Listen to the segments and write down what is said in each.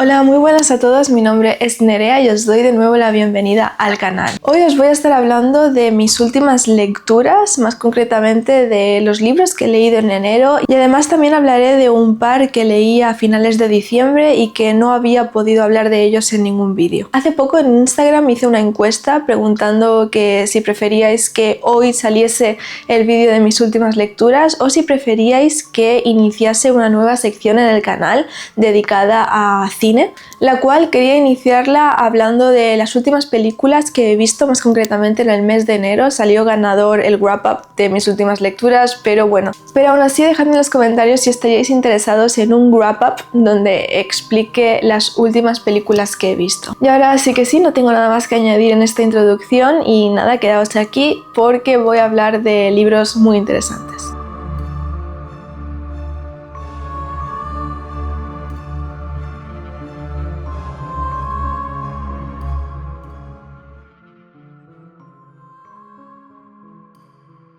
Hola, muy buenas a todos, mi nombre es Nerea y os doy de nuevo la bienvenida al canal. Hoy os voy a estar hablando de mis últimas lecturas, más concretamente de los libros que he leído en enero, y además también hablaré de un par que leí a finales de diciembre y que no había podido hablar de ellos en ningún vídeo. Hace poco en Instagram hice una encuesta preguntando que si preferíais que hoy saliese el vídeo de mis últimas lecturas o si preferíais que iniciase una nueva sección en el canal dedicada a cine, la cual quería iniciarla hablando de las últimas películas que he visto, más concretamente en el mes de enero. Salió ganador el wrap-up de mis últimas lecturas, pero bueno. Pero aún así, dejadme en los comentarios si estaríais interesados en un wrap-up donde explique las últimas películas que he visto. Y ahora sí que sí, no tengo nada más que añadir en esta introducción y nada, quedaos aquí porque voy a hablar de libros muy interesantes.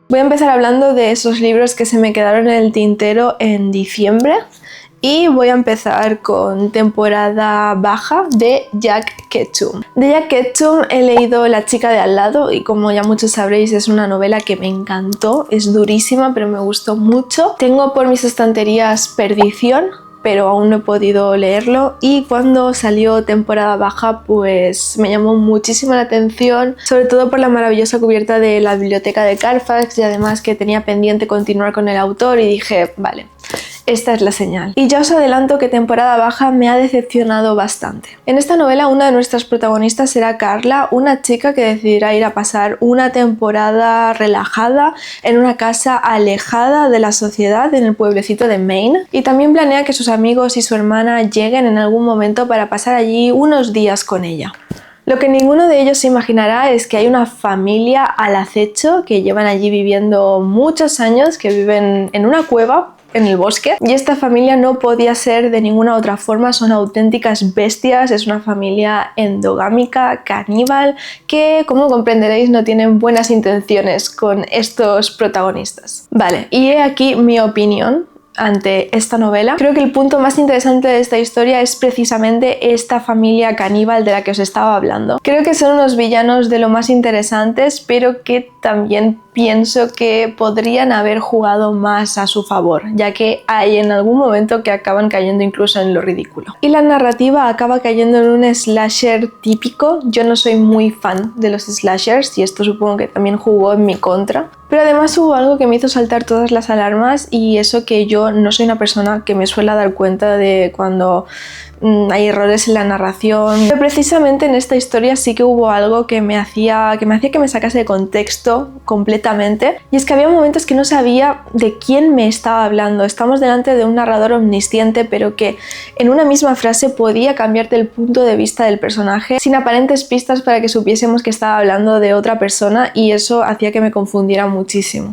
Voy a empezar hablando de esos libros que se me quedaron en el tintero en diciembre y voy a empezar con Temporada Baja de Jack Ketchum. De Jack Ketchum he leído La chica de al lado y como ya muchos sabréis es una novela que me encantó, es durísima pero me gustó mucho. Tengo por mis estanterías Perdición, pero aún no he podido leerlo, y cuando salió Temporada Baja pues me llamó muchísimo la atención, sobre todo por la maravillosa cubierta de la biblioteca de Carfax y además que tenía pendiente continuar con el autor y dije, vale, esta es la señal. Y ya os adelanto que Temporada Baja me ha decepcionado bastante. En esta novela una de nuestras protagonistas será Carla, una chica que decidirá ir a pasar una temporada relajada en una casa alejada de la sociedad en el pueblecito de Maine, y también planea que sus amigos y su hermana lleguen en algún momento para pasar allí unos días con ella. Lo que ninguno de ellos se imaginará es que hay una familia al acecho que llevan allí viviendo muchos años, que viven en una cueva en el bosque, y esta familia no podía ser de ninguna otra forma, son auténticas bestias, es una familia endogámica, caníbal, que como comprenderéis no tienen buenas intenciones con estos protagonistas. Vale, y he aquí mi opinión ante esta novela. Creo que el punto más interesante de esta historia es precisamente esta familia caníbal de la que os estaba hablando. Creo que son unos villanos de lo más interesantes, pero que también pienso que podrían haber jugado más a su favor, ya que hay en algún momento que acaban cayendo incluso en lo ridículo. Y la narrativa acaba cayendo en un slasher típico. Yo no soy muy fan de los slashers y esto supongo que también jugó en mi contra. Pero además hubo algo que me hizo saltar todas las alarmas, y eso que yo no soy una persona que me suele dar cuenta de cuando hay errores en la narración. Pero precisamente en esta historia sí que hubo algo que me hacía que me sacase de contexto completamente, y es que había momentos que no sabía de quién me estaba hablando. Estamos delante de un narrador omnisciente, pero que en una misma frase podía cambiarte el punto de vista del personaje sin aparentes pistas para que supiésemos que estaba hablando de otra persona, y eso hacía que me confundiera muchísimo.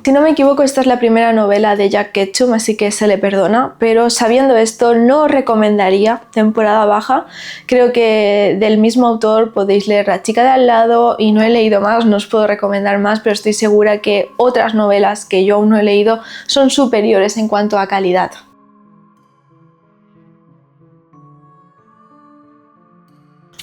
Si no me equivoco, esta es la primera novela de Jack Ketchum, así que se le perdona, pero sabiendo esto no recomendaría Temporada Baja. Creo que del mismo autor podéis leer La chica de al lado y no he leído más, no os puedo recomendar más, pero estoy segura que otras novelas que yo aún no he leído son superiores en cuanto a calidad.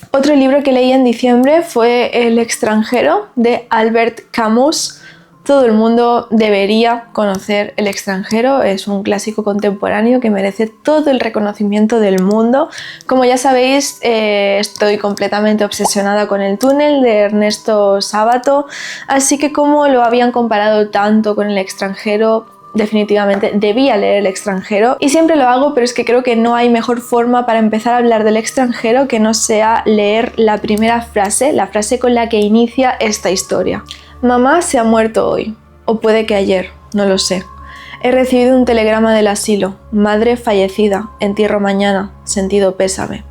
Otro libro que leí en diciembre fue El extranjero de Albert Camus. Todo el mundo debería conocer El extranjero, es un clásico contemporáneo que merece todo el reconocimiento del mundo. Como ya sabéis, estoy completamente obsesionada con El túnel de Ernesto Sábato, así que como lo habían comparado tanto con El extranjero, definitivamente debía leer El extranjero, y siempre lo hago, pero es que creo que no hay mejor forma para empezar a hablar del extranjero que no sea leer la primera frase, la frase con la que inicia esta historia. Mamá se ha muerto hoy, o puede que ayer, no lo sé. He recibido un telegrama del asilo. Madre fallecida, entierro mañana, sentido pésame.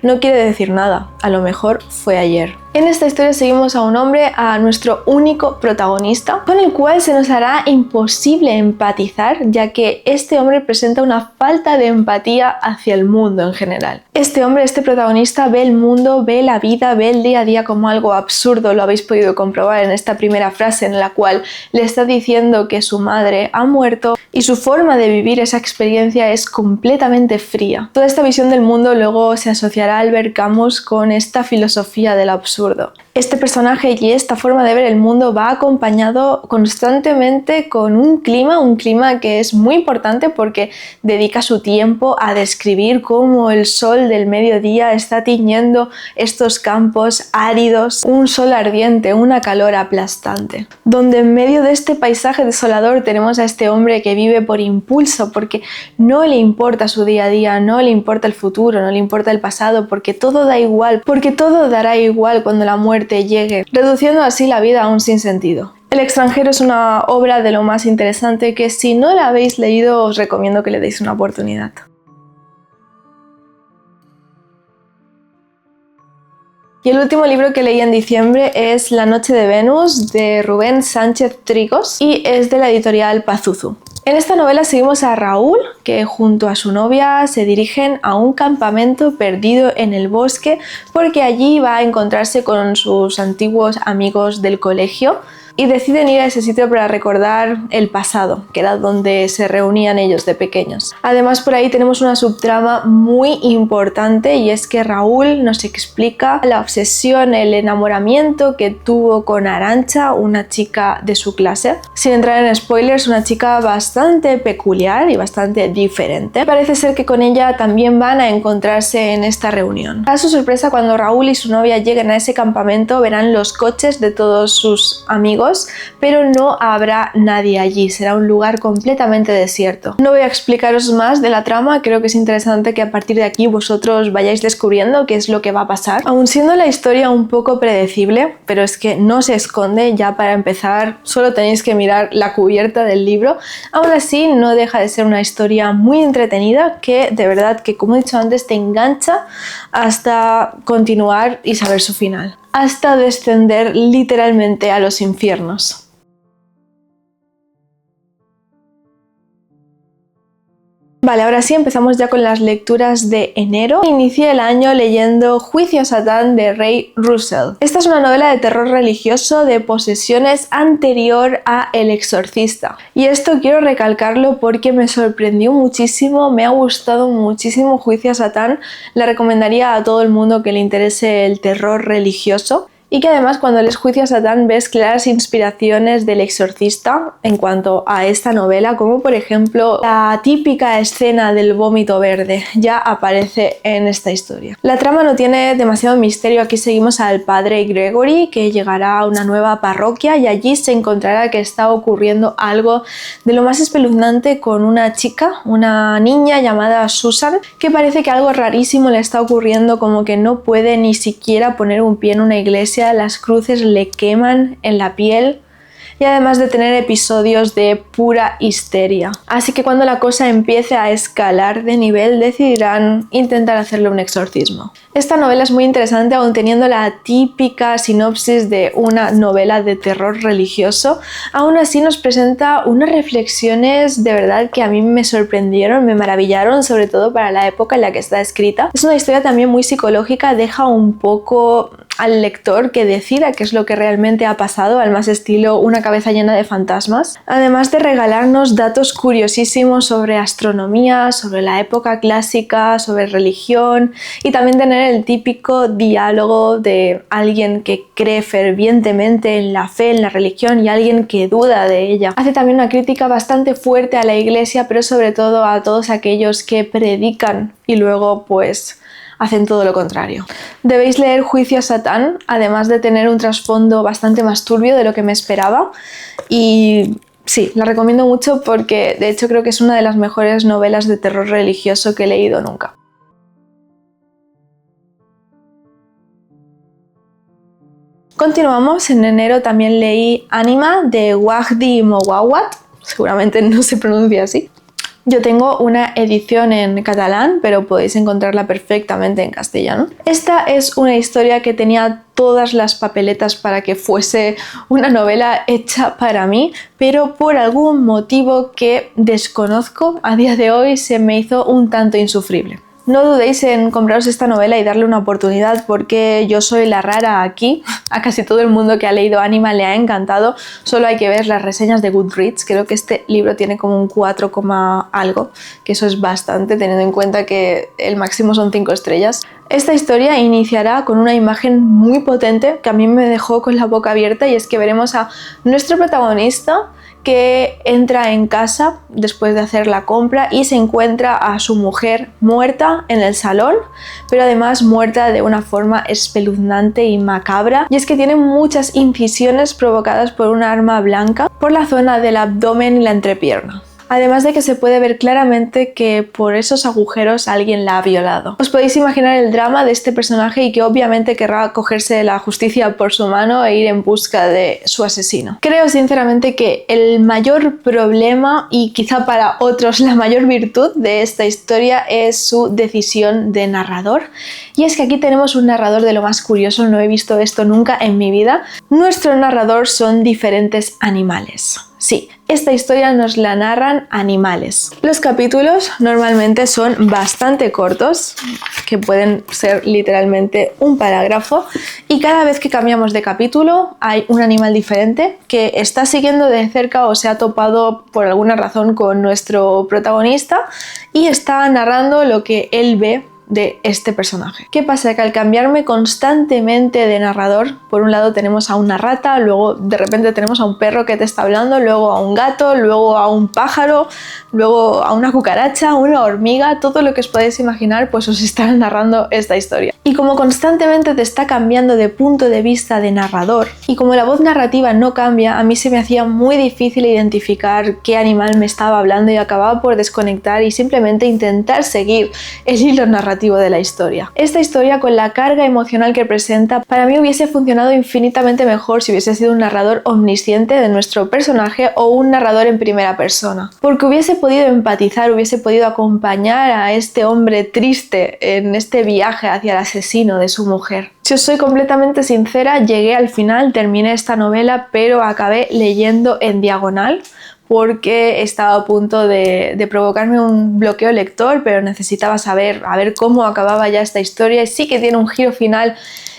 no quiere decir nada, a lo mejor fue ayer. En esta historia seguimos a un hombre, a nuestro único protagonista, con el cual se nos hará imposible empatizar, ya que este hombre presenta una falta de empatía hacia el mundo en general. Este hombre, este protagonista, ve el mundo, ve la vida, ve el día a día como algo absurdo. Lo habéis podido comprobar en esta primera frase en la cual le está diciendo que su madre ha muerto y su forma de vivir esa experiencia es completamente fría. Toda esta visión del mundo luego se asociará a Albert Camus con esta filosofía del absurdo. Este personaje y esta forma de ver el mundo va acompañado constantemente con un clima que es muy importante porque dedica su tiempo a describir cómo el sol del mediodía está tiñendo estos campos áridos, un sol ardiente, una calor aplastante. Donde en medio de este paisaje desolador tenemos a este hombre que vive por impulso, porque no le importa su día a día, no le importa el futuro, no le importa el pasado, porque todo da igual, porque todo dará igual cuando la muerte llegue, reduciendo así la vida a un sinsentido. El extranjero es una obra de lo más interesante que si no la habéis leído os recomiendo que le deis una oportunidad. Y el último libro que leí en diciembre es La noche de Venus de Rubén Sánchez Trigos y es de la editorial Pazuzu. En esta novela seguimos a Raúl, que junto a su novia se dirigen a un campamento perdido en el bosque porque allí va a encontrarse con sus antiguos amigos del colegio y deciden ir a ese sitio para recordar el pasado, que era donde se reunían ellos de pequeños. Además, por ahí tenemos una subtrama muy importante y es que Raúl nos explica la obsesión, el enamoramiento que tuvo con Arantxa, una chica de su clase. Sin entrar en spoilers, una chica bastante peculiar y bastante diferente. Parece ser que con ella también van a encontrarse en esta reunión. A su sorpresa, cuando Raúl y su novia lleguen a ese campamento, verán los coches de todos sus amigos, pero no habrá nadie allí, será un lugar completamente desierto. No voy a explicaros más de la trama, creo que es interesante que a partir de aquí vosotros vayáis descubriendo qué es lo que va a pasar. Aun siendo la historia un poco predecible, pero es que no se esconde, ya para empezar solo tenéis que mirar la cubierta del libro, aún así no deja de ser una historia muy entretenida que de verdad que, como he dicho antes, te engancha hasta continuar y saber su final, hasta descender literalmente a los infiernos. Vale, ahora sí empezamos ya con las lecturas de enero. Inicié el año leyendo Juicio a Satán de Ray Russell. Esta es una novela de terror religioso de posesiones anterior a El Exorcista. Y esto quiero recalcarlo porque me sorprendió muchísimo, me ha gustado muchísimo Juicio a Satán. La recomendaría a todo el mundo que le interese el terror religioso. Y que además cuando lees Juicio a Satán ves claras inspiraciones del Exorcista en cuanto a esta novela, como por ejemplo la típica escena del vómito verde ya aparece en esta historia. La trama no tiene demasiado misterio, aquí seguimos al padre Gregory que llegará a una nueva parroquia y allí se encontrará que está ocurriendo algo de lo más espeluznante con una chica, una niña llamada Susan, que parece que algo rarísimo le está ocurriendo, como que no puede ni siquiera poner un pie en una iglesia. Las cruces le queman en la piel y además de tener episodios de pura histeria. Así que cuando la cosa empiece a escalar de nivel decidirán intentar hacerle un exorcismo. Esta novela es muy interesante, aun teniendo la típica sinopsis de una novela de terror religioso, aún así nos presenta unas reflexiones de verdad que a mí me sorprendieron, me maravillaron, sobre todo para la época en la que está escrita. Es una historia también muy psicológica, deja un poco al lector que decida qué es lo que realmente ha pasado, al más estilo Una cabeza llena de fantasmas, además de regalarnos datos curiosísimos sobre astronomía, sobre la época clásica, sobre religión y también tener el típico diálogo de alguien que cree fervientemente en la fe, en la religión y alguien que duda de ella. Hace también una crítica bastante fuerte a la iglesia, pero sobre todo a todos aquellos que predican y luego pues hacen todo lo contrario. Debéis leer Juicio a Satán, además de tener un trasfondo bastante más turbio de lo que me esperaba y sí, la recomiendo mucho porque de hecho creo que es una de las mejores novelas de terror religioso que he leído nunca. Continuamos, en enero también leí Ánima de Wajdi Mowawat, seguramente no se pronuncia así. Yo tengo una edición en catalán, pero podéis encontrarla perfectamente en castellano. Esta es una historia que tenía todas las papeletas para que fuese una novela hecha para mí, pero por algún motivo que desconozco, a día de hoy se me hizo un tanto insufrible. No dudéis en compraros esta novela y darle una oportunidad, porque yo soy la rara aquí. A casi todo el mundo que ha leído Anima le ha encantado. Solo hay que ver las reseñas de Goodreads. Creo que este libro tiene como un 4, algo, que eso es bastante teniendo en cuenta que el máximo son 5 estrellas. Esta historia iniciará con una imagen muy potente que a mí me dejó con la boca abierta, y es que veremos a nuestro protagonista que entra en casa después de hacer la compra y se encuentra a su mujer muerta en el salón, pero además muerta de una forma espeluznante y macabra, y es que tiene muchas incisiones provocadas por un arma blanca por la zona del abdomen y la entrepierna. Además de que se puede ver claramente que por esos agujeros alguien la ha violado. Os podéis imaginar el drama de este personaje y que obviamente querrá cogerse la justicia por su mano e ir en busca de su asesino. Creo sinceramente que el mayor problema, y quizá para otros la mayor virtud de esta historia, es su decisión de narrador. Y es que aquí tenemos un narrador de lo más curioso, no he visto esto nunca en mi vida. Nuestro narrador son diferentes animales. Sí, esta historia nos la narran animales. Los capítulos normalmente son bastante cortos, que pueden ser literalmente un parágrafo, y cada vez que cambiamos de capítulo hay un animal diferente que está siguiendo de cerca o se ha topado por alguna razón con nuestro protagonista y está narrando lo que él ve de este personaje. ¿Qué pasa? Que al cambiarme constantemente de narrador, por un lado tenemos a una rata, luego de repente tenemos a un perro que te está hablando, luego a un gato, luego a un pájaro, luego a una cucaracha, una hormiga, todo lo que os podéis imaginar, pues os están narrando esta historia. Y como constantemente te está cambiando de punto de vista de narrador, y como la voz narrativa no cambia, a mí se me hacía muy difícil identificar qué animal me estaba hablando y acababa por desconectar y simplemente intentar seguir el hilo narrativo de la historia. Esta historia, con la carga emocional que presenta, para mí hubiese funcionado infinitamente mejor si hubiese sido un narrador omnisciente de nuestro personaje o un narrador en primera persona, porque hubiese podido empatizar, hubiese podido acompañar a este hombre triste en este viaje hacia el asesino de su mujer. Si os soy completamente sincera, llegué al final, terminé esta novela, pero acabé leyendo en diagonal, porque estaba a punto de provocarme un bloqueo lector, pero necesitaba saber a ver cómo acababa ya esta historia, y sí que tiene un giro final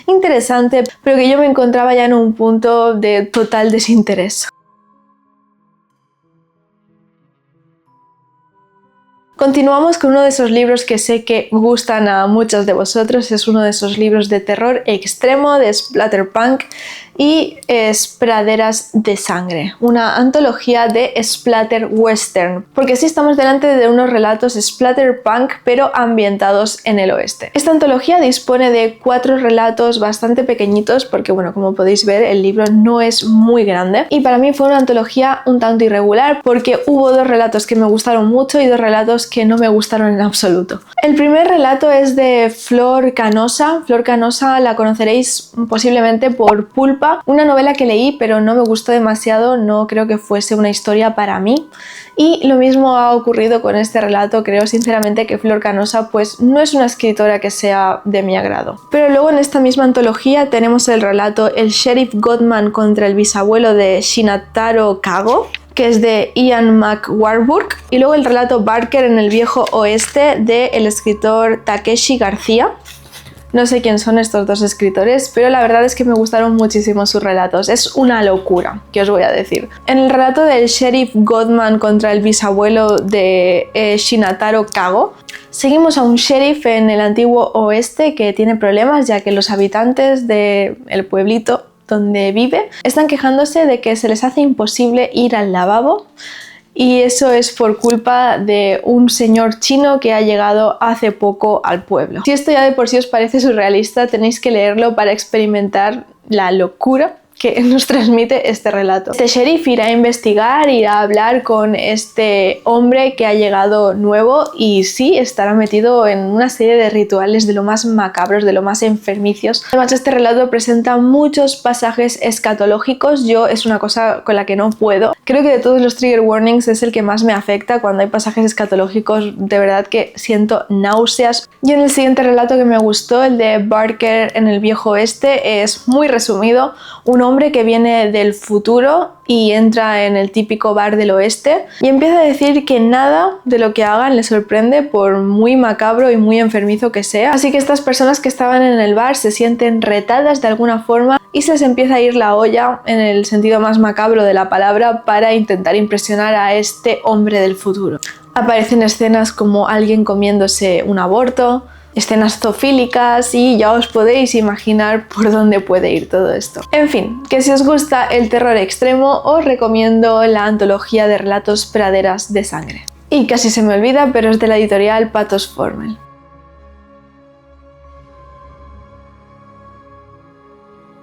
interesante, pero que yo me encontraba ya en un punto de total desinterés. Continuamos con uno de esos libros que sé que gustan a muchos de vosotros. Es uno de esos libros de terror extremo, de splatterpunk, y es Praderas de Sangre, una antología de splatter western, porque sí estamos delante de unos relatos splatterpunk pero ambientados en el oeste. Esta antología dispone de 4 relatos bastante pequeñitos, porque bueno, como podéis ver, el libro no es muy grande, y para mí fue una antología un tanto irregular porque hubo 2 relatos que me gustaron mucho y 2 relatos que no me gustaron en absoluto. El primer relato es de Flor Canosa. Flor Canosa la conoceréis posiblemente por Pulpa, una novela que leí pero no me gustó demasiado, no creo que fuese una historia para mí, y lo mismo ha ocurrido con este relato. Creo sinceramente que Flor Canosa pues no es una escritora que sea de mi agrado. Pero luego en esta misma antología tenemos el relato El Sheriff Godman contra el bisabuelo de Shinataro Kago, que es de Ian McWarburg, y luego el relato Barker en el Viejo Oeste del escritor Takeshi García. No sé quién son estos 2 escritores, pero la verdad es que me gustaron muchísimo sus relatos. Es una locura, ¿qué os voy a decir? En el relato del Sheriff Godman contra el bisabuelo de Shinataro Kago, seguimos a un sheriff en el antiguo oeste que tiene problemas, ya que los habitantes del pueblito donde vive están quejándose de que se les hace imposible ir al lavabo, y eso es por culpa de un señor chino que ha llegado hace poco al pueblo. Si esto ya de por sí os parece surrealista, tenéis que leerlo para experimentar la locura que nos transmite este relato. Este sheriff irá a investigar, irá a hablar con este hombre que ha llegado nuevo y sí, estará metido en una serie de rituales de lo más macabros, de lo más enfermicios. Además, este relato presenta muchos pasajes escatológicos. Yo es una cosa con la que no puedo. Creo que de todos los trigger warnings es el que más me afecta. Cuando hay pasajes escatológicos, de verdad que siento náuseas. Y en el siguiente relato que me gustó, el de Barker en el Viejo Oeste, es muy resumido. Un hombre que viene del futuro y entra en el típico bar del oeste y empieza a decir que nada de lo que hagan le sorprende, por muy macabro y muy enfermizo que sea. Así que estas personas que estaban en el bar se sienten retadas de alguna forma y se les empieza a ir la olla, en el sentido más macabro de la palabra, para intentar impresionar a este hombre del futuro. Aparecen escenas como alguien comiéndose un aborto, escenas zoofílicas y ya os podéis imaginar por dónde puede ir todo esto. En fin, que si os gusta el terror extremo os recomiendo la antología de relatos Praderas de Sangre. Y casi se me olvida, pero es de la editorial Patos Formel.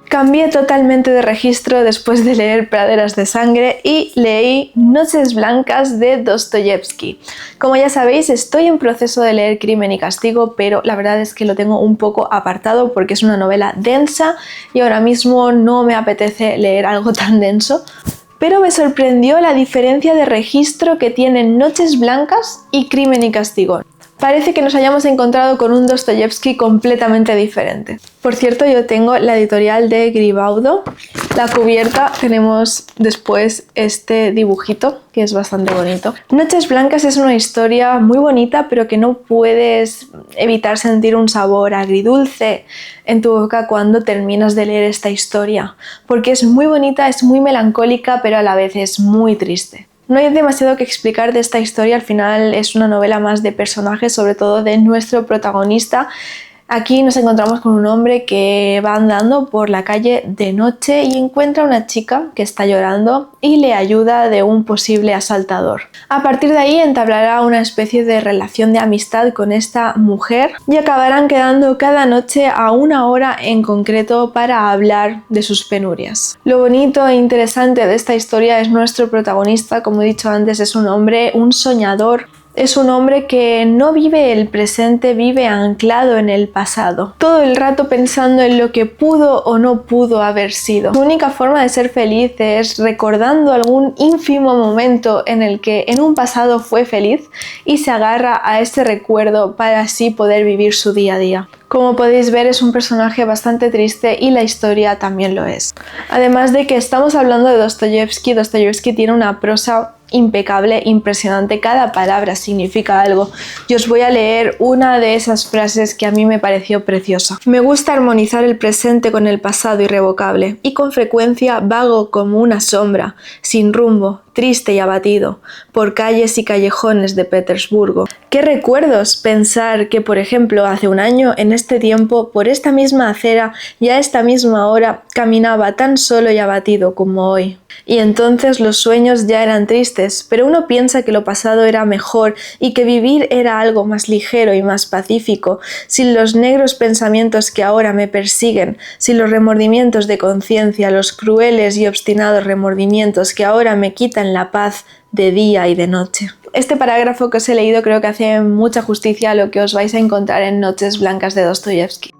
Cambié totalmente de registro después de leer Praderas de Sangre y leí Noches Blancas de Dostoyevsky. Como ya sabéis, estoy en proceso de leer Crimen y Castigo, pero la verdad es que lo tengo un poco apartado porque es una novela densa y ahora mismo no me apetece leer algo tan denso. Pero me sorprendió la diferencia de registro que tienen Noches Blancas y Crimen y Castigo. Parece que nos hayamos encontrado con un Dostoyevsky completamente diferente. Por cierto, yo tengo la editorial de Gribaudo. La cubierta tenemos después este dibujito, que es bastante bonito. Noches Blancas es una historia muy bonita, pero que no puedes evitar sentir un sabor agridulce en tu boca cuando terminas de leer esta historia, porque es muy bonita, es muy melancólica, pero a la vez es muy triste. No hay demasiado que explicar de esta historia, al final es una novela más de personajes, sobre todo de nuestro protagonista. Aquí nos encontramos con un hombre que va andando por la calle de noche y encuentra a una chica que está llorando y le ayuda de un posible asaltador. A partir de ahí entablará una especie de relación de amistad con esta mujer y acabarán quedando cada noche a una hora en concreto para hablar de sus penurias. Lo bonito e interesante de esta historia es nuestro protagonista. Como he dicho antes, es un hombre, un soñador. Es un hombre que no vive el presente, vive anclado en el pasado, todo el rato pensando en lo que pudo o no pudo haber sido. Su única forma de ser feliz es recordando algún ínfimo momento en el que en un pasado fue feliz y se agarra a ese recuerdo para así poder vivir su día a día. Como podéis ver, es un personaje bastante triste y la historia también lo es. Además de que estamos hablando de Dostoyevsky, Dostoyevsky tiene una prosa impecable, impresionante, cada palabra significa algo. Y os voy a leer una de esas frases que a mí me pareció preciosa. Me gusta armonizar el presente con el pasado irrevocable y con frecuencia vago como una sombra, sin rumbo, triste y abatido, por calles y callejones de Petersburgo. ¿Qué recuerdos pensar que, por ejemplo, hace un año, en este tiempo, por esta misma acera y a esta misma hora, caminaba tan solo y abatido como hoy? Y entonces los sueños ya eran tristes, pero uno piensa que lo pasado era mejor y que vivir era algo más ligero y más pacífico, sin los negros pensamientos que ahora me persiguen, sin los remordimientos de conciencia, los crueles y obstinados remordimientos que ahora me quitan la paz de día y de noche. Este parágrafo que os he leído creo que hace mucha justicia a lo que os vais a encontrar en Noches Blancas de Dostoyevsky.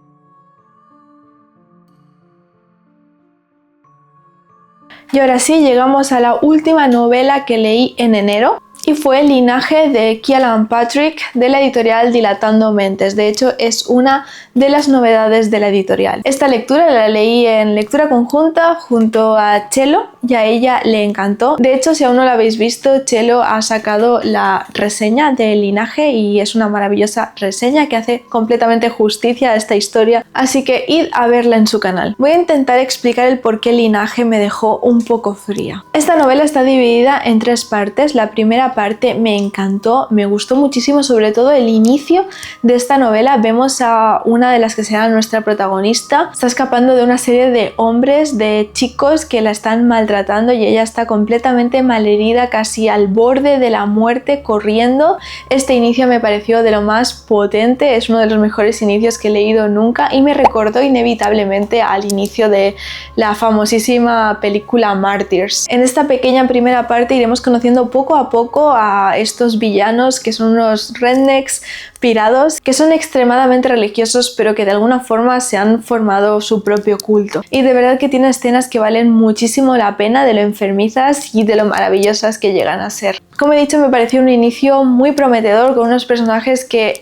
Y ahora sí, llegamos a la última novela que leí en enero y fue Linaje de Kialan Patrick de la editorial Dilatando Mentes. De hecho, es una de las novedades de la editorial. Esta lectura la leí en lectura conjunta junto a Chelo y a ella le encantó. De hecho, si aún no la habéis visto, Chelo ha sacado la reseña de Linaje y es una maravillosa reseña que hace completamente justicia a esta historia, así que id a verla en su canal. Voy a intentar explicar el por qué Linaje me dejó un poco fría. Esta novela está dividida en tres partes. La primera parte me encantó, me gustó muchísimo, sobre todo el inicio de esta novela. Vemos a una de las que será nuestra protagonista, está escapando de una serie de hombres, de chicos que la están maltratando y ella está completamente malherida, casi al borde de la muerte, corriendo. Este inicio me pareció de lo más potente, es uno de los mejores inicios que he leído nunca y me recordó inevitablemente al inicio de la famosísima película Martyrs. En esta pequeña primera parte iremos conociendo poco a poco a estos villanos que son unos rednecks pirados que son extremadamente religiosos, pero que de alguna forma se han formado su propio culto. Y de verdad que tiene escenas que valen muchísimo la pena, de lo enfermizas y de lo maravillosas que llegan a ser. Como he dicho, me pareció un inicio muy prometedor, con unos personajes que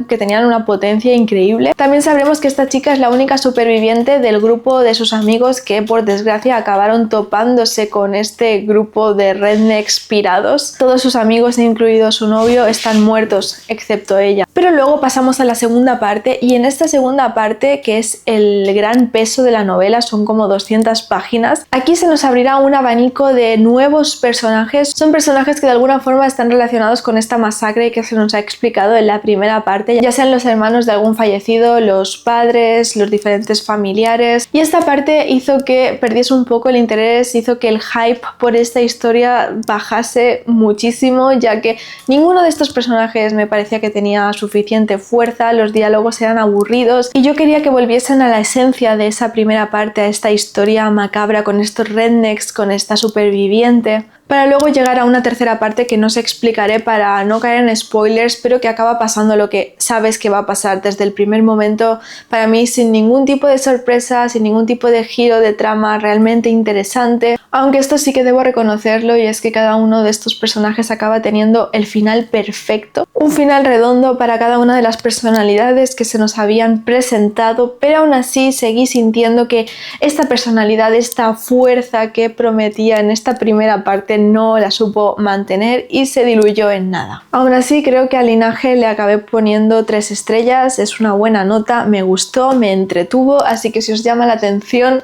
tenían una potencia increíble. También sabremos que esta chica es la única superviviente del grupo de sus amigos que, por desgracia, acabaron topándose con este grupo de rednecks pirados. Todos sus amigos, incluido su novio, están muertos, excepto ella. Pero luego pasamos a la segunda parte, y en esta segunda parte, que es el gran peso de la novela, son como 200 páginas, aquí se nos abrirá un abanico de nuevos personajes. Son personajes que de alguna forma están relacionados con esta masacre que se nos ha explicado en la primera parte, ya sean los hermanos de algún fallecido, los padres, los diferentes familiares, y esta parte hizo que perdiese un poco el interés, hizo que el hype por esta historia bajase muchísimo, ya que ninguno de estos personajes me parecía que tenía suficiente fuerza, los diálogos eran aburridos y yo quería que volviesen a la esencia de esa primera parte, a esta historia macabra con estos rednecks, con esta superviviente, para luego llegar a una tercera parte que no os explicaré para no caer en spoilers, pero que acaba pasando lo que sabes que va a pasar desde el primer momento, para mí sin ningún tipo de sorpresa, sin ningún tipo de giro de trama realmente interesante, aunque esto sí que debo reconocerlo, y es que cada uno de estos personajes acaba teniendo el final perfecto, un final redondo para cada una de las personalidades que se nos habían presentado, pero aún así seguí sintiendo que esta personalidad, esta fuerza que prometía en esta primera parte, no la supo mantener y se diluyó en nada. Aún así creo que al linaje le acabé poniendo 3 estrellas, es una buena nota, me gustó, me entretuvo, así que si os llama la atención,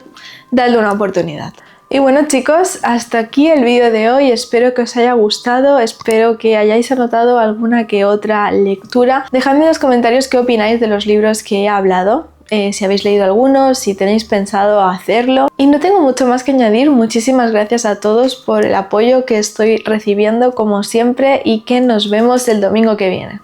dadle una oportunidad. Y bueno chicos, hasta aquí el vídeo de hoy, espero que os haya gustado, espero que hayáis anotado alguna que otra lectura. Dejadme en los comentarios qué opináis de los libros que he hablado. Si habéis leído algunos, si tenéis pensado hacerlo. Y no tengo mucho más que añadir, muchísimas gracias a todos por el apoyo que estoy recibiendo como siempre y que nos vemos el domingo que viene.